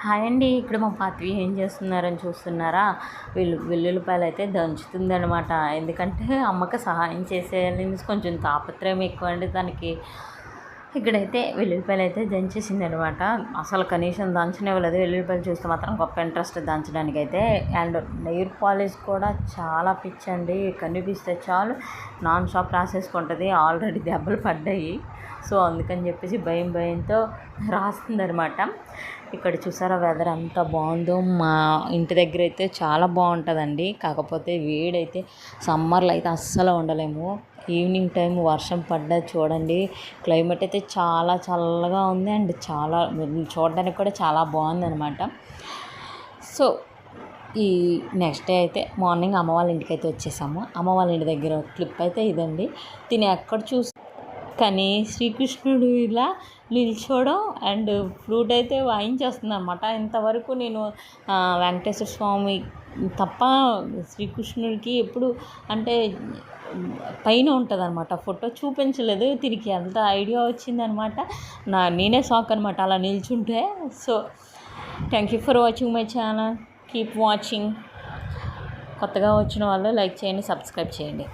Hi అండి. ఇక్కడ మా పాత్వి ఏం చేస్తున్నారని చూస్తున్నారా? వెల్లుల్లిపాయలు అయితే దంచుతుందనమాట. ఎందుకంటే అమ్మకి సహాయం చేసేయాలని కొంచెం తాపత్రయం ఎక్కువ అండి తనకి. ఇక్కడైతే వెల్లుల్లిపాయలు అయితే దంచేసిందనమాట. అసలు కనీసం దంచనివ్వలేదు. వెల్లుల్లిపాయలు చూస్తే మాత్రం గొప్ప ఇంట్రెస్ట్ దంచడానికి అయితే. అండ్ నెయిల్ పాలిష్ కూడా చాలా పిచ్చండి. కనిపిస్తే చాలు నాన్ స్టాప్ రాసేసుకుంటుంది. ఆల్రెడీ దెబ్బలు పడ్డాయి. సో అందుకని చెప్పేసి భయంతో రాస్తుందనమాట. ఇక్కడ చూసారా వెదర్ అంత బాగుందో. మా ఇంటి దగ్గర అయితే చాలా బాగుంటుందండి. కాకపోతే వేడైతే సమ్మర్లో అయితే అస్సలు ఉండలేము. ఈవినింగ్ టైం వర్షం పడ్డది చూడండి. క్లైమేట్ అయితే చాలా చల్లగా ఉంది. అండ్ చాలా చూడడానికి కూడా చాలా బాగుందనమాట. సో ఈ నెక్స్ట్ డే అయితే మార్నింగ్ అమ్మ వాళ్ళ ఇంటికి అయితే వచ్చేసాము. అమ్మ వాళ్ళ ఇంటి దగ్గర క్లిప్ అయితే ఇదండి. తిని ఎక్కడ కానీ శ్రీకృష్ణుడు ఇలా నిల్చోవడం అండ్ ఫ్లూట్ అయితే వాయించేస్తుంది అనమాట. ఇంతవరకు నేను వెంకటేశ్వర స్వామి తప్ప శ్రీకృష్ణుడికి ఎప్పుడు అంటే పైన ఉంటుంది అనమాట ఫోటో చూపించలేదు. తిరిగి అంత ఐడియా వచ్చిందనమాట. నేనే షాక్ అనమాట అలా నిల్చుంటే. So thank you for watching my channel. Keep watching. కొత్తగా వచ్చిన వాళ్ళు లైక్ చేయండి, సబ్స్క్రైబ్ చేయండి.